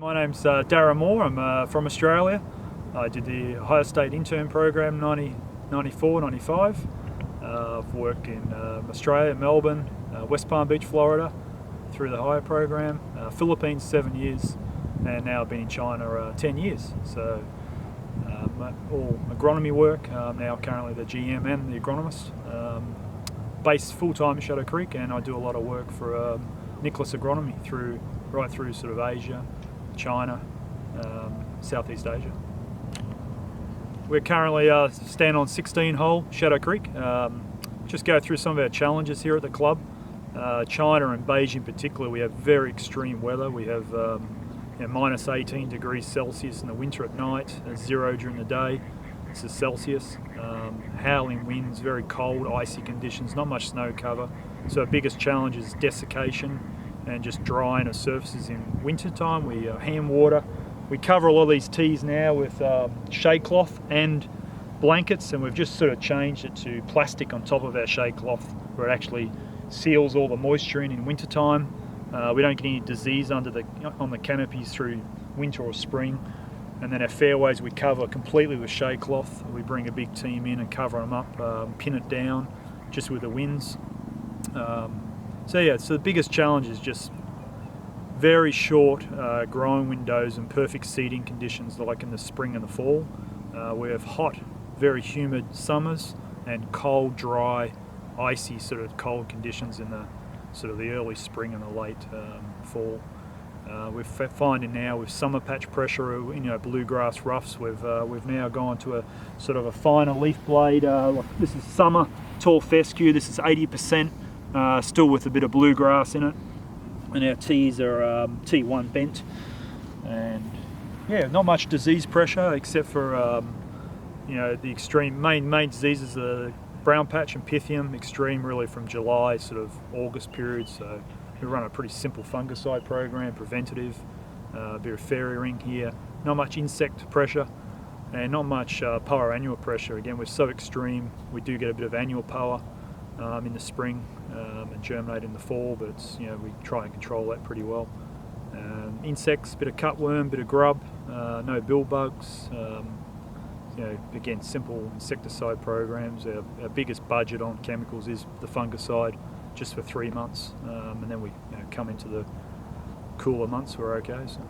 My name's Darren Moore. I'm from Australia. I did the Ohio State intern program 94, 95. I've worked in Australia, Melbourne, West Palm Beach, Florida through the higher program, Philippines 7 years, and now I've been in China 10 years. So all agronomy work. I'm now currently the GM and the agronomist. Based full-time at Shadow Creek, and I do a lot of work for Nicholas Agronomy right through sort of Asia, China, Southeast Asia. We're currently stand on 16-hole Shadow Creek. Just go through some of our challenges here at the club. China and Beijing in particular, we have very extreme weather. We have minus 18 degrees Celsius in the winter at night, 0 during the day. This is Celsius. Howling winds, very cold, icy conditions, not much snow cover. So our biggest challenge is desiccation and just drying of surfaces in winter time. We hand water. We cover a lot of these tees now with shade cloth and blankets, and we've just sort of changed it to plastic on top of our shade cloth, where it actually seals all the moisture in winter time. We don't get any disease on the canopies through winter or spring. And then our fairways we cover completely with shade cloth. We bring a big team in and cover them up, pin it down just with the winds. So the biggest challenge is just very short growing windows and perfect seeding conditions like in the spring and the fall. We have hot, very humid summers and cold, dry, icy sort of cold conditions in the sort of the early spring and the late fall. We're finding now with summer patch pressure, bluegrass roughs, we've now gone to a sort of a finer leaf blade. This is summer tall fescue. This is 80%, still with a bit of bluegrass in it, and our tees are T1 bent, and not much disease pressure except for the extreme main diseases are brown patch and pythium, extreme really from July sort of August period. So we run a pretty simple fungicide program, preventative, a bit of fairy ring here, not much insect pressure and not much POA annual pressure. Again, we're so extreme, we do get a bit of annual POA in the spring and germinate in the fall, but we try and control that pretty well. Insects, bit of cutworm, bit of grub, no bill bugs. Again, simple insecticide programs. Our biggest budget on chemicals is the fungicide, just for 3 months, and then we come into the cooler months, we're okay. So.